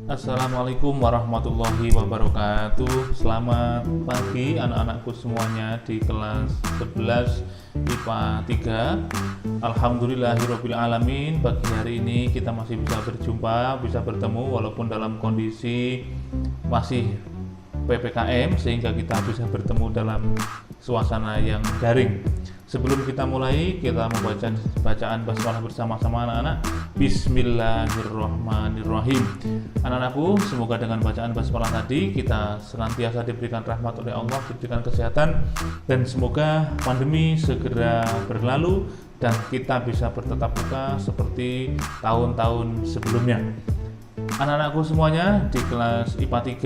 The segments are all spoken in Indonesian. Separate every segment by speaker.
Speaker 1: Assalamualaikum warahmatullahi wabarakatuh. Selamat pagi anak-anakku semuanya di kelas 11 IPA 3. Alhamdulillahirabbil alamin. Pagi hari ini kita masih bisa berjumpa, bisa bertemu walaupun dalam kondisi masih PPKM, sehingga kita bisa bertemu dalam suasana yang daring. Sebelum kita mulai, kita membaca bacaan basmalah bersama-sama anak-anak. Bismillahirrahmanirrahim. Anak-anakku, semoga dengan bacaan basmalah tadi kita senantiasa diberikan rahmat oleh Allah, diberikan kesehatan, dan semoga pandemi segera berlalu dan kita bisa bertatap muka seperti tahun-tahun sebelumnya. Anak-anakku semuanya di kelas IPA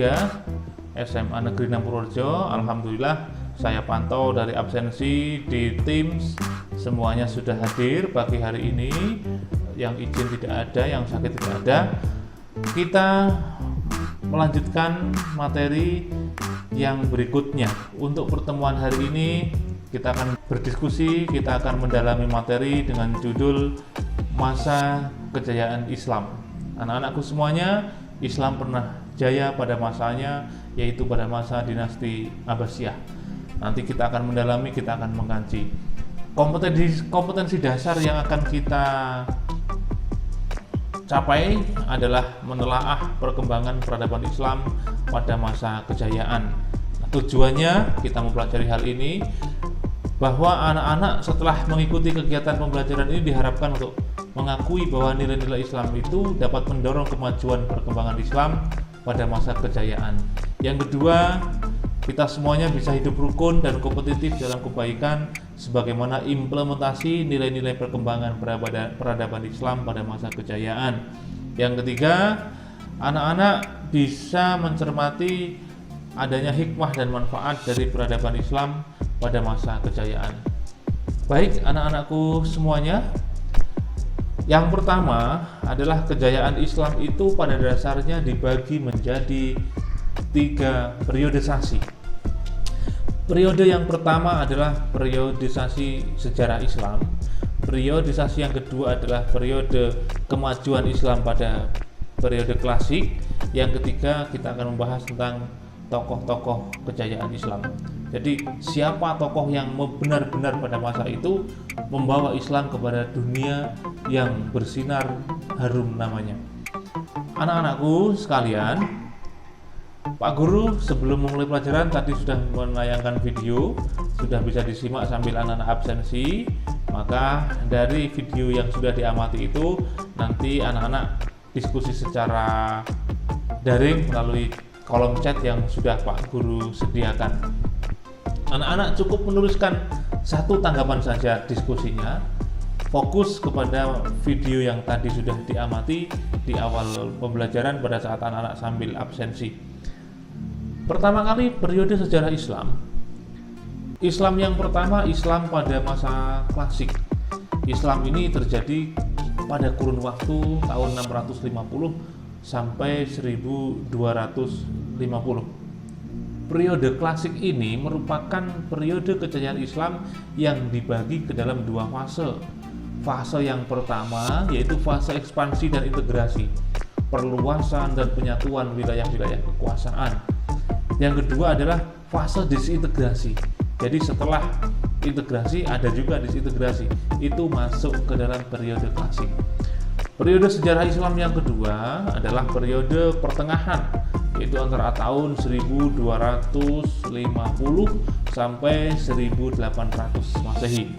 Speaker 1: 3 SMA Negeri 6 Purworejo, alhamdulillah saya pantau dari absensi di Teams semuanya sudah hadir pagi hari ini. Yang izin tidak ada, yang sakit tidak ada. Kita melanjutkan materi yang berikutnya. Untuk pertemuan hari ini kita akan berdiskusi, kita akan mendalami materi dengan judul Masa Kejayaan Islam. Anak-anakku semuanya, Islam pernah jaya pada masanya, yaitu pada masa dinasti Abbasiyah. Nanti kita akan mendalami, kita akan mengkaji kompetensi dasar yang akan kita capai adalah menelaah perkembangan peradaban Islam pada masa kejayaan. Tujuannya kita mempelajari hal ini bahwa anak-anak setelah mengikuti kegiatan pembelajaran ini diharapkan untuk mengakui bahwa nilai-nilai Islam itu dapat mendorong kemajuan perkembangan Islam pada masa kejayaan. Yang kedua, kita semuanya bisa hidup rukun dan kompetitif dalam kebaikan sebagaimana implementasi nilai-nilai perkembangan peradaban Islam pada masa kejayaan. Yang ketiga, anak-anak bisa mencermati adanya hikmah dan manfaat dari peradaban Islam pada masa kejayaan. Baik anak-anakku semuanya, yang pertama adalah kejayaan Islam itu pada dasarnya dibagi menjadi 3 periodisasi. Periode yang pertama adalah periodisasi sejarah Islam. Periodisasi yang kedua adalah periode kemajuan Islam pada periode klasik. Yang ketiga kita akan membahas tentang tokoh-tokoh kejayaan Islam. Jadi siapa tokoh yang benar-benar pada masa itu membawa Islam kepada dunia yang bersinar harum namanya. Anak-anakku sekalian, Pak Guru sebelum memulai pelajaran tadi sudah menayangkan video, sudah bisa disimak sambil anak-anak absensi. Maka dari video yang sudah diamati itu nanti anak-anak diskusi secara daring melalui kolom chat yang sudah Pak Guru sediakan. Anak-anak cukup menuliskan satu tanggapan saja diskusinya, fokus kepada video yang tadi sudah diamati di awal pembelajaran pada saat anak-anak sambil absensi. Pertama kali periode sejarah Islam. Islam yang pertama, Islam pada masa klasik. Islam ini terjadi pada kurun waktu tahun 650 sampai 1250. Periode klasik ini merupakan periode kejayaan Islam yang dibagi ke dalam 2 fase. Fase yang pertama yaitu fase ekspansi dan integrasi, perluasan dan penyatuan wilayah-wilayah kekuasaan. Yang kedua adalah fase disintegrasi. Jadi setelah integrasi ada juga disintegrasi. Itu masuk ke dalam periode klasik. Periode sejarah Islam yang kedua adalah periode pertengahan, yaitu antara tahun 1250 sampai 1800 Masehi.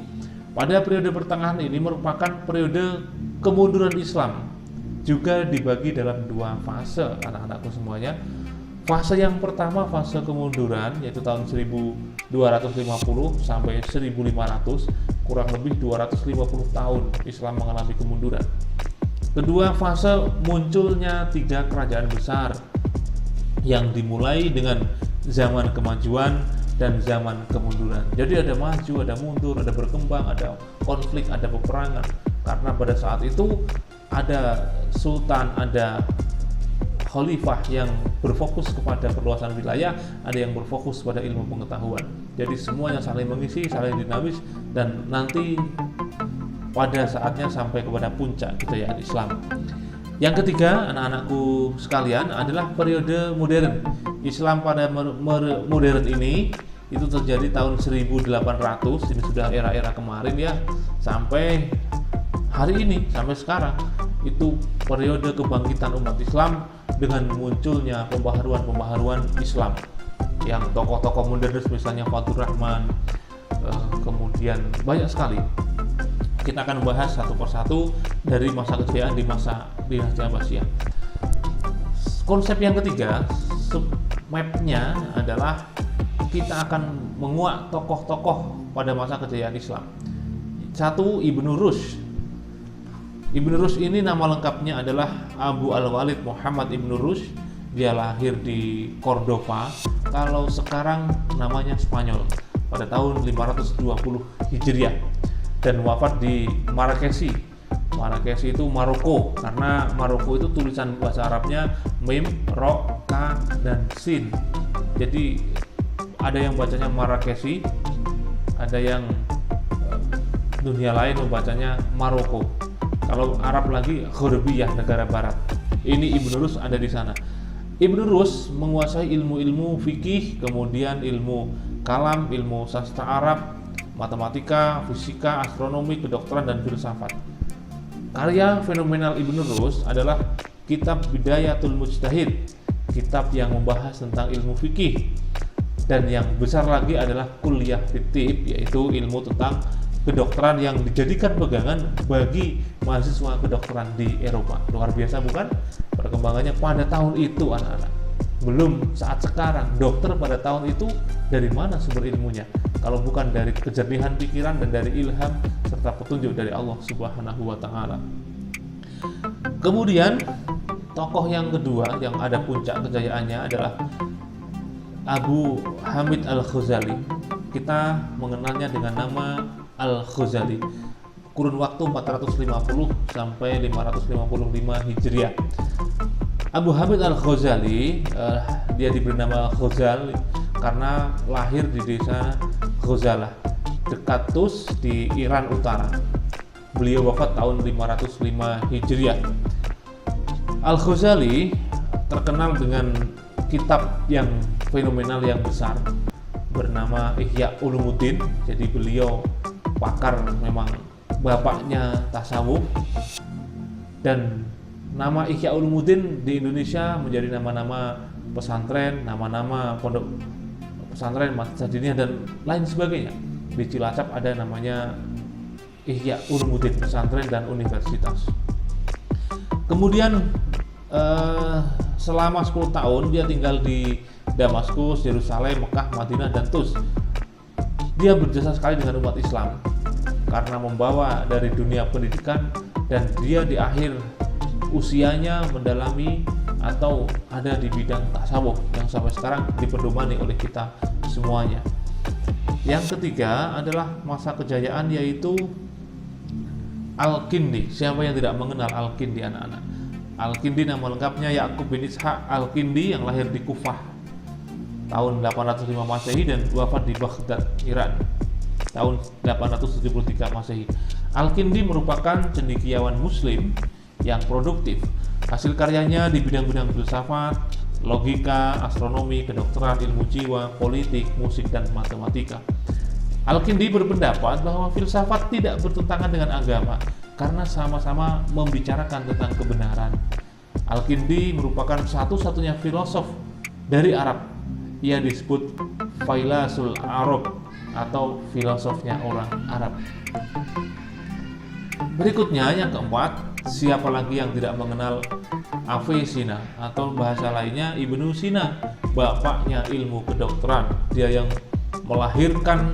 Speaker 1: Pada periode pertengahan ini merupakan periode kemunduran Islam. Juga dibagi dalam 2 fase anak-anakku semuanya. Fase yang pertama, fase kemunduran, yaitu tahun 1250 sampai 1500, kurang lebih 250 tahun Islam mengalami kemunduran. Kedua fase, munculnya 3 kerajaan besar yang dimulai dengan zaman kemajuan dan zaman kemunduran. Jadi ada maju, ada mundur, ada berkembang, ada konflik, ada peperangan. Karena pada saat itu ada sultan, ada khalifah yang berfokus kepada perluasan wilayah, ada yang berfokus pada ilmu pengetahuan. Jadi semuanya saling mengisi, saling dinamis, dan nanti pada saatnya sampai kepada puncak kejayaan Islam. Yang ketiga, anak-anakku sekalian, adalah periode modern. Islam pada modern ini itu terjadi tahun 1800, ini sudah era-era kemarin ya, sampai hari ini, sampai sekarang. Itu periode kebangkitan umat Islam dengan munculnya pembaharuan Islam. Yang tokoh-tokoh modernis misalnya Fathur Rahman, kemudian banyak sekali. Kita akan membahas satu persatu dari masa kejayaan di masa dinasti Abbasiyah. Konsep yang ketiga, submapnya adalah kita akan menguak tokoh-tokoh pada masa kejayaan Islam. Satu, Ibnu Rushd. Ibnu Rushd ini nama lengkapnya adalah Abu Al-Walid Muhammad Ibnu Rushd. Dia lahir di Cordova, kalau sekarang namanya Spanyol, pada tahun 520 Hijriah, dan wafat di Marrakesh. Marrakesh itu Maroko, karena Maroko itu tulisan bahasa Arabnya Mim, Ro, Ka, dan Sin. Jadi ada yang bacanya Marrakesh, ada yang dunia lain membacanya Maroko. Kalau Arab lagi Ghurbiyah, negara barat. Ini Ibnu Rushd ada di sana. Ibnu Rushd menguasai ilmu-ilmu fikih, kemudian ilmu kalam, ilmu sastra Arab, matematika, fisika, astronomi, kedokteran, dan filsafat. Karya fenomenal Ibnu Rushd adalah kitab Bidayatul Mujtahid, kitab yang membahas tentang ilmu fikih. Dan yang besar lagi adalah Kuliah Fittib, yaitu ilmu tentang kedokteran yang dijadikan pegangan bagi mahasiswa kedokteran di Eropa. Luar biasa bukan? Perkembangannya pada tahun itu, anak-anak. Belum saat sekarang. Dokter pada tahun itu dari mana sumber ilmunya? Kalau bukan dari kejernihan pikiran dan dari ilham serta petunjuk dari Allah Subhanahu wa Ta'ala. Kemudian tokoh yang kedua yang ada puncak kejayaannya adalah Abu Hamid Al-Ghazali. Kita mengenalnya dengan nama Al-Ghazali. Kurun waktu 450 sampai 555 Hijriah. Abu Hamid Al-Ghazali, dia diberi nama Ghazali karena lahir di desa Ghazalah, dekat Tus di Iran Utara. Beliau wafat tahun 505 Hijriah. Al-Ghazali terkenal dengan kitab yang fenomenal yang besar bernama Ihya Ulumuddin. Jadi beliau pakar, memang bapaknya tasawuf. Dan nama Ihya Ulumuddin di Indonesia menjadi nama-nama pesantren, nama-nama pondok pesantren, madrasah diniyah, dan lain sebagainya. Di Cilacap ada namanya Ihya Ulumuddin, pesantren dan universitas. Kemudian selama 10 tahun dia tinggal di Damaskus, Yerusalem, Mekah, Madinah, dan Tus. Dia berjasa sekali dengan umat Islam karena membawa dari dunia pendidikan, dan dia di akhir usianya mendalami atau ada di bidang tasawuf yang sampai sekarang dipedomani oleh kita semuanya. Yang ketiga adalah masa kejayaan, yaitu Al-Kindi. Siapa yang tidak mengenal Al-Kindi, anak-anak? Al-Kindi nama lengkapnya Ya'qub bin Ishaq Al-Kindi, yang lahir di Kufah tahun 805 Masehi dan wafat di Baghdad, Iran tahun 873 Masehi. Al-Kindi merupakan cendekiawan muslim yang produktif. Hasil karyanya di bidang-bidang filsafat, logika, astronomi, kedokteran, ilmu jiwa, politik, musik, dan matematika. Al-Kindi berpendapat bahwa filsafat tidak bertentangan dengan agama karena sama-sama membicarakan tentang kebenaran. Al-Kindi merupakan satu-satunya filosof dari Arab. Ia disebut Failasul Arab atau filosofnya orang Arab. Berikutnya yang keempat, siapa lagi yang tidak mengenal Avicenna, atau bahasa lainnya Ibnu Sina, bapaknya ilmu kedokteran. Dia yang melahirkan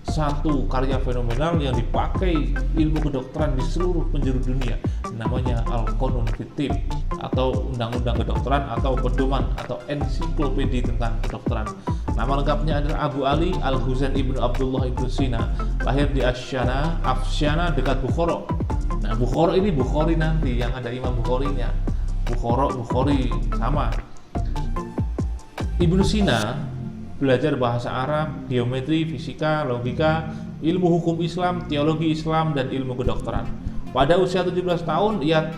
Speaker 1: satu karya fenomenal yang dipakai ilmu kedokteran di seluruh penjuru dunia, namanya Al-Qanun Fit-Tibb, atau undang-undang kedokteran, atau pedoman atau ensiklopedi tentang kedokteran. Nama lengkapnya adalah Abu Ali Al-Husain Ibnu Abdullah Ibnu Sina, lahir di Afsyana dekat Bukhara. Nah, Bukhara ini Bukhari nanti yang ada Imam Bukharinya. Bukhari sama. Ibnu Sina belajar bahasa Arab, geometri, fisika, logika, ilmu hukum Islam, teologi Islam, dan ilmu kedokteran. Pada usia 17 tahun ia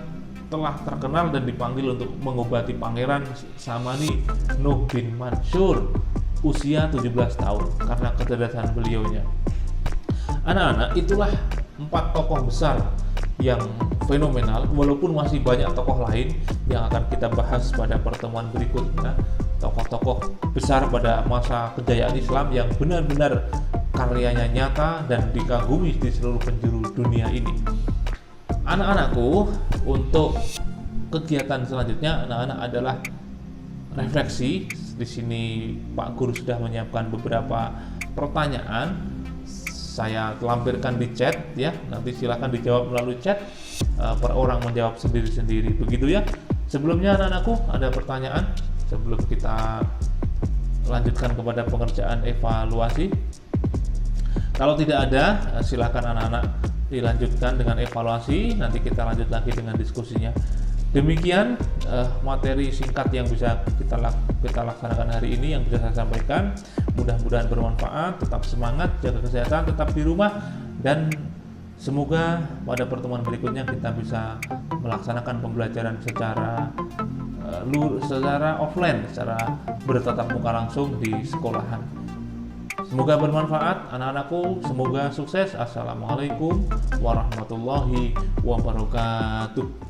Speaker 1: telah terkenal dan dipanggil untuk mengobati Pangeran Samani Nuh bin Mansur usia 17 tahun karena kecerdasan beliaunya. Anak-anak, itulah 4 tokoh besar yang fenomenal, walaupun masih banyak tokoh lain yang akan kita bahas pada pertemuan berikutnya. Tokoh-tokoh besar pada masa kejayaan Islam yang benar-benar karyanya nyata dan dikagumi di seluruh penjuru dunia ini. Anak-anakku, untuk kegiatan selanjutnya anak-anak adalah refleksi. Di sini Pak Guru sudah menyiapkan beberapa pertanyaan, saya lampirkan di chat ya. Nanti silakan dijawab melalui chat, per orang menjawab sendiri-sendiri, begitu ya. Sebelumnya anak-anakku, ada pertanyaan sebelum kita lanjutkan kepada pengerjaan evaluasi? Kalau tidak ada, silakan anak-anak dilanjutkan dengan evaluasi. Nanti kita lanjut lagi dengan diskusinya. Demikian materi singkat yang bisa kita laksanakan hari ini, yang bisa saya sampaikan. Mudah-mudahan bermanfaat. Tetap semangat, jaga kesehatan, tetap di rumah, dan semoga pada pertemuan berikutnya kita bisa melaksanakan pembelajaran secara offline, secara bertatap muka langsung di sekolahan. Semoga bermanfaat anak-anakku, semoga sukses. Assalamualaikum warahmatullahi wabarakatuh.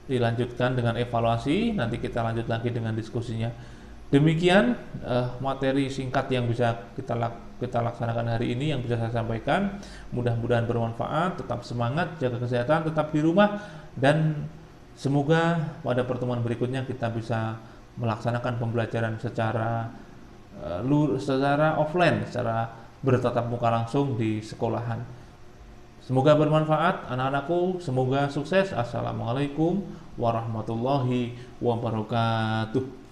Speaker 1: dilanjutkan dengan evaluasi, nanti kita lanjut lagi dengan diskusinya. Demikian materi singkat yang bisa kita laksanakan hari ini, yang bisa saya sampaikan. Mudah-mudahan bermanfaat. Tetap semangat, jaga kesehatan, tetap di rumah, dan semoga pada pertemuan berikutnya kita bisa melaksanakan pembelajaran secara offline, secara bertatap muka langsung di sekolahan. Semoga bermanfaat anak-anakku, semoga sukses. Assalamualaikum warahmatullahi wabarakatuh.